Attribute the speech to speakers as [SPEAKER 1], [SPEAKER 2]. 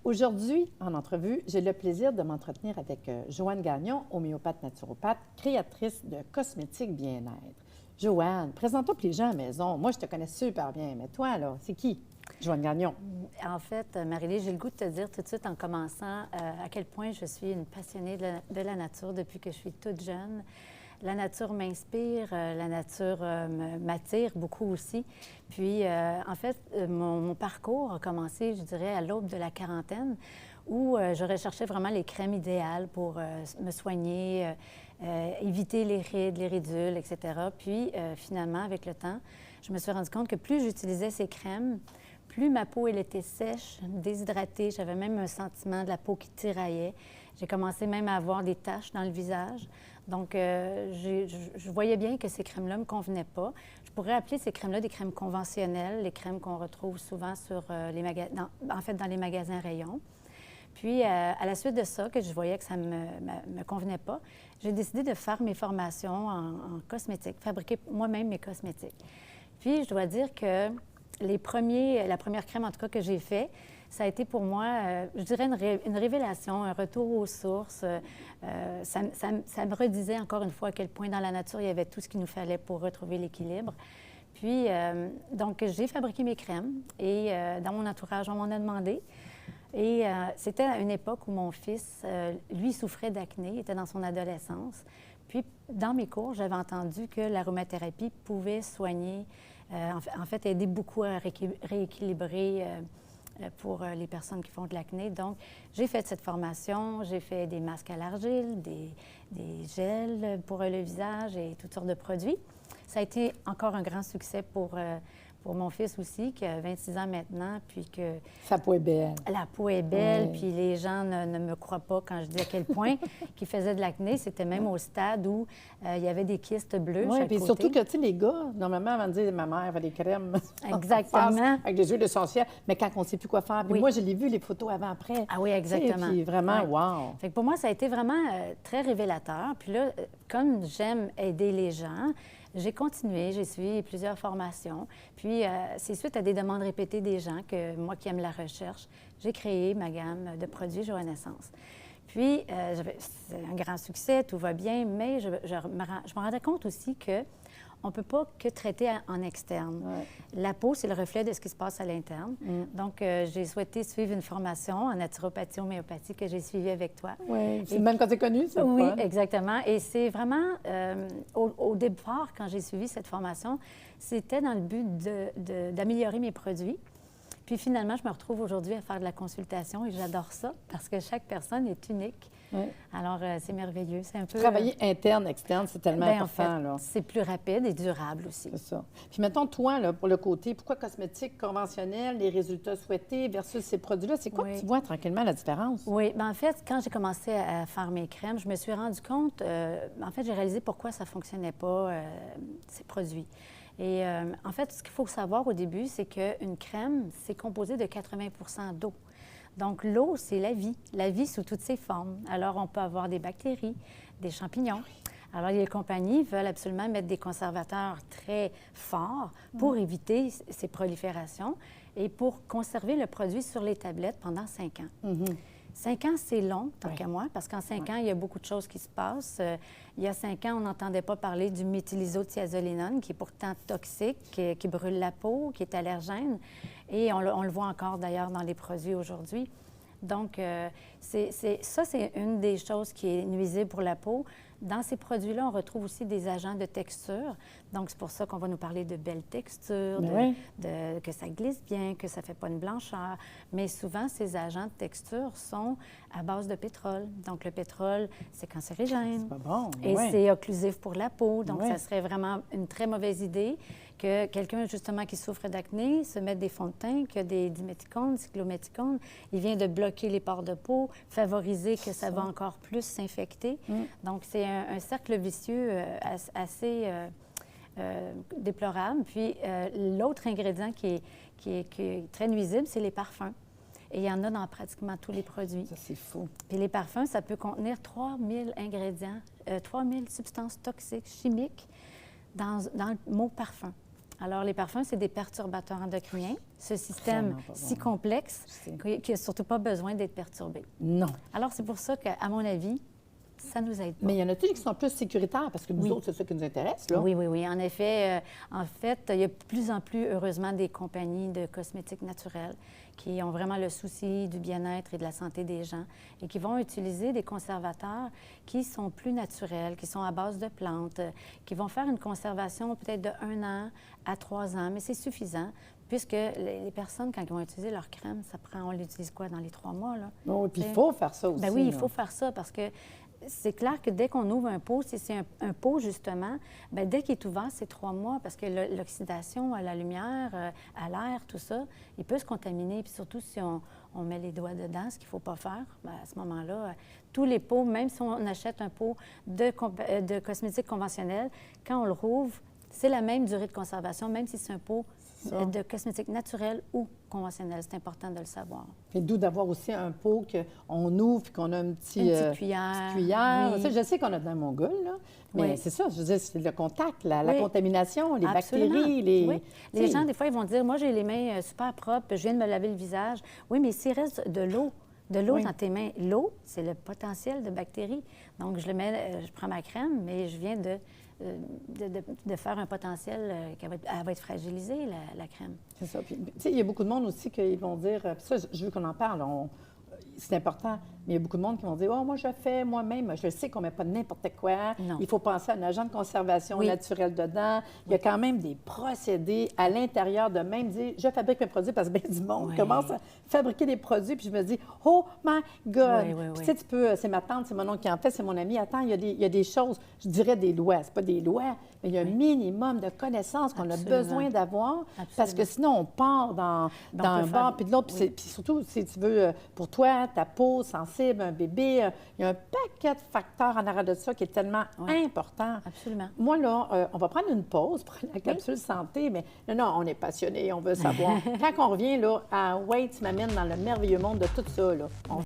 [SPEAKER 1] Aujourd'hui, en entrevue, j'ai le plaisir de m'entretenir avec Joanne Gagnon, homéopathe naturopathe, créatrice de cosmétiques bien-être. Joanne, présente-toi pour les gens à la maison. Moi, je te connais super bien, mais toi, là, c'est qui? Joanne Gagnon.
[SPEAKER 2] En fait, Marie-Lise, j'ai le goût de te dire tout de suite en commençant à quel point je suis une passionnée de la nature depuis que je suis toute jeune. La nature m'inspire, la nature m'attire beaucoup aussi. Puis, en fait, mon parcours a commencé, je dirais, à l'aube de la quarantaine, où je recherchais vraiment les crèmes idéales pour me soigner, éviter les rides, les ridules, etc. Puis, finalement, avec le temps, je me suis rendu compte que plus j'utilisais ces crèmes, plus ma peau, elle était sèche, déshydratée. J'avais même un sentiment de la peau qui tiraillait. J'ai commencé même à avoir des taches dans le visage. Donc, je voyais bien que ces crèmes-là ne me convenaient pas. Je pourrais appeler ces crèmes-là des crèmes conventionnelles, les crèmes qu'on retrouve souvent sur dans les magasins rayons. Puis, à la suite de ça, que je voyais que ça ne me convenait pas, j'ai décidé de faire mes formations en cosmétique, fabriquer moi-même mes cosmétiques. Puis, je dois dire que la première crème, en tout cas, que j'ai fait, ça a été pour moi, je dirais, une révélation, un retour aux sources. Ça me redisait encore une fois à quel point dans la nature, il y avait tout ce qu'il nous fallait pour retrouver l'équilibre. Puis, donc, j'ai fabriqué mes crèmes et dans mon entourage, on m'en a demandé. Et c'était à une époque où mon fils, lui, souffrait d'acné, il était dans son adolescence. Puis, dans mes cours, j'avais entendu que l'aromathérapie pouvait soigner, en fait, aider beaucoup à rééquilibrer pour les personnes qui font de l'acné. Donc, j'ai fait cette formation, j'ai fait des masques à l'argile, des gels pour le visage et toutes sortes de produits. Ça a été encore un grand succès pour mon fils aussi, qui a 26 ans maintenant, puis que...
[SPEAKER 1] Sa peau est belle.
[SPEAKER 2] La peau est belle,
[SPEAKER 1] Oui.
[SPEAKER 2] puis les gens ne me croient pas quand je dis à quel point qu'il faisait de l'acné. C'était même au stade où il y avait des kystes bleus
[SPEAKER 1] Oui,
[SPEAKER 2] chaque
[SPEAKER 1] puis
[SPEAKER 2] côté.
[SPEAKER 1] surtout que, tu sais, les gars, normalement, avant de dire, ma mère avait des crèmes
[SPEAKER 2] Exactement.
[SPEAKER 1] avec des huiles essentielles, mais quand on ne sait plus quoi faire. Puis
[SPEAKER 2] Oui.
[SPEAKER 1] moi, je l'ai vu, les photos avant-après.
[SPEAKER 2] Ah oui, exactement.
[SPEAKER 1] Puis vraiment,
[SPEAKER 2] Ouais.
[SPEAKER 1] wow!
[SPEAKER 2] Fait que pour moi, ça a été vraiment très révélateur. Puis là, comme j'aime aider les gens, j'ai continué, j'ai suivi plusieurs formations. Puis, c'est suite à des demandes répétées des gens que moi qui aime la recherche, j'ai créé ma gamme de produits Joanessence. Puis, c'est un grand succès, tout va bien, mais je me rendais compte aussi que on ne peut pas que traiter en externe.
[SPEAKER 1] Ouais.
[SPEAKER 2] La peau, c'est le reflet de ce qui se passe à l'interne. Donc, j'ai souhaité suivre une formation en naturopathie, homéopathie que j'ai suivie avec toi.
[SPEAKER 1] Oui, c'est même quand tu es connu, c'est
[SPEAKER 2] Oui,
[SPEAKER 1] fun.
[SPEAKER 2] exactement. Et c'est vraiment, au départ, quand j'ai suivi cette formation, c'était dans le but d'améliorer mes produits. Puis finalement, je me retrouve aujourd'hui à faire de la consultation et j'adore ça parce que chaque personne est unique.
[SPEAKER 1] Oui.
[SPEAKER 2] Alors, c'est merveilleux. C'est un peu...
[SPEAKER 1] Travailler interne, externe, c'est tellement
[SPEAKER 2] Bien,
[SPEAKER 1] important,
[SPEAKER 2] en fait,
[SPEAKER 1] là.
[SPEAKER 2] c'est plus rapide et durable aussi.
[SPEAKER 1] C'est ça. Puis mettons, toi, là, pour le côté, pourquoi cosmétique conventionnel, les résultats souhaités versus ces produits-là, c'est quoi
[SPEAKER 2] Oui.
[SPEAKER 1] que tu vois tranquillement la différence?
[SPEAKER 2] Oui, bien en fait, quand j'ai commencé à faire mes crèmes, je me suis rendu compte, en fait, j'ai réalisé pourquoi ça ne fonctionnait pas, ces produits. Et en fait, ce qu'il faut savoir au début, c'est qu'une crème, c'est composé de 80 d'eau. Donc, l'eau, c'est la vie sous toutes ses formes. Alors, on peut avoir des bactéries, des champignons. Alors, les compagnies veulent absolument mettre des conservateurs très forts pour éviter ces proliférations et pour conserver le produit sur les tablettes pendant 5 ans. 5 ans, c'est long, tant qu'à moi, parce qu'en 5 ans, il y a beaucoup de choses qui se passent. Il y a 5 ans, on n'entendait pas parler du méthylisothiazolinone, qui est pourtant toxique, qui brûle la peau, qui est allergène. Et on le voit encore, d'ailleurs, dans les produits aujourd'hui. Donc, ça, c'est une des choses qui est nuisible pour la peau. Dans ces produits-là, on retrouve aussi des agents de texture. Donc, c'est pour ça qu'on va nous parler de belles textures, que ça glisse bien, que ça ne fait pas une blancheur. Mais souvent, ces agents de texture sont à base de pétrole. Donc, le pétrole, c'est cancérigène.
[SPEAKER 1] C'est pas bon.
[SPEAKER 2] Et c'est occlusif pour la peau. Donc,
[SPEAKER 1] Oui.
[SPEAKER 2] ça serait vraiment une très mauvaise idée que quelqu'un, justement, qui souffre d'acné, se mette des fonds de teint, que des diméthicones, cyclométhicones, il vient de bloquer les pores de peau, favoriser que ça va encore plus s'infecter. Donc, c'est un cercle vicieux assez déplorable. Puis, l'autre ingrédient qui est très nuisible, c'est les parfums. Et il y en a dans pratiquement tous les produits.
[SPEAKER 1] Ça, c'est fou.
[SPEAKER 2] Puis les parfums, ça peut contenir 3000 ingrédients, 3000 substances toxiques, chimiques dans le mot parfum. Alors, les parfums, c'est des perturbateurs endocriniens. Ce système
[SPEAKER 1] Vraiment pas bon.
[SPEAKER 2] si complexe qu'il n'a surtout pas besoin d'être perturbé.
[SPEAKER 1] Non.
[SPEAKER 2] Alors, c'est pour ça qu'à mon avis, ça nous aide pas.
[SPEAKER 1] Mais il y en a-t-il qui sont plus sécuritaires? Parce que nous autres, c'est ça qui nous intéresse, là.
[SPEAKER 2] Oui, oui, oui. En effet, il y a de plus en plus, heureusement, des compagnies de cosmétiques naturels qui ont vraiment le souci du bien-être et de la santé des gens et qui vont utiliser des conservateurs qui sont plus naturels, qui sont à base de plantes, qui vont faire une conservation peut-être de 1 an à 3 ans, mais c'est suffisant puisque les personnes, quand ils vont utiliser leur crème, on l'utilise quoi, dans les 3 mois, là?
[SPEAKER 1] Oh, puis il faut faire ça aussi.
[SPEAKER 2] Ben oui, il
[SPEAKER 1] là.
[SPEAKER 2] faut faire ça parce que c'est clair que dès qu'on ouvre un pot, si c'est un pot, justement, bien, dès qu'il est ouvert, c'est 3 mois parce que l'oxydation à la lumière, à l'air, tout ça, il peut se contaminer. Puis surtout, si on met les doigts dedans, ce qu'il ne faut pas faire, bien, à ce moment-là, tous les pots, même si on achète un pot de cosmétiques conventionnels, quand on le rouvre, c'est la même durée de conservation, même si c'est un pot de cosmétiques naturels ou conventionnels. C'est important de le savoir.
[SPEAKER 1] Et d'où d'avoir aussi un pot qu'on ouvre et qu'on a
[SPEAKER 2] Une petite cuillère.
[SPEAKER 1] Oui. Ça, je sais qu'on a dans mon gueule, là. Mais
[SPEAKER 2] Oui.
[SPEAKER 1] c'est ça, je veux dire, c'est le contact, la
[SPEAKER 2] Oui.
[SPEAKER 1] contamination, les
[SPEAKER 2] Absolument.
[SPEAKER 1] bactéries,
[SPEAKER 2] Oui. Les gens, des fois, ils vont dire, moi, j'ai les mains super propres, je viens de me laver le visage. Oui, mais s'il reste de l'eau
[SPEAKER 1] Oui.
[SPEAKER 2] dans tes mains, l'eau, c'est le potentiel de bactéries. Donc, je prends ma crème, mais je viens de faire un potentiel elle va être fragilisée, la crème.
[SPEAKER 1] C'est ça. Puis, tu sais, il y a beaucoup de monde aussi qui vont dire, puis ça, je veux qu'on en parle, c'est important, mais il y a beaucoup de monde qui vont dire, oh, moi, je fais moi-même, je sais qu'on ne met pas n'importe quoi,
[SPEAKER 2] Non.
[SPEAKER 1] il faut penser à un agent de conservation
[SPEAKER 2] Oui.
[SPEAKER 1] naturel dedans, il y a quand même des procédés à l'intérieur de même dire, je fabrique mes produits parce que bien du monde
[SPEAKER 2] Oui.
[SPEAKER 1] commence à fabriquer des produits, puis je me dis, oh my God!
[SPEAKER 2] Oui, oui,
[SPEAKER 1] Puis
[SPEAKER 2] oui.
[SPEAKER 1] tu sais, tu peux, c'est ma tante, c'est mon oncle qui en fait, c'est mon ami, attends, il y a des choses, je dirais des lois, c'est pas des lois, mais il y a un minimum de connaissances qu'on a
[SPEAKER 2] Absolument.
[SPEAKER 1] besoin d'avoir, parce
[SPEAKER 2] Absolument.
[SPEAKER 1] que sinon, on part dans
[SPEAKER 2] on
[SPEAKER 1] un
[SPEAKER 2] peut
[SPEAKER 1] bar
[SPEAKER 2] faire-
[SPEAKER 1] puis de l'autre, puis puis surtout, si tu veux, pour toi, ta peau sensible, un bébé, il y a un paquet de facteurs en arrière de ça qui est tellement important.
[SPEAKER 2] Absolument.
[SPEAKER 1] Moi, là, on va prendre une pause pour la capsule santé, mais non, on est passionné, on veut savoir. Quand on revient, là, à Wait, tu m'amènes dans le merveilleux monde de tout ça, là.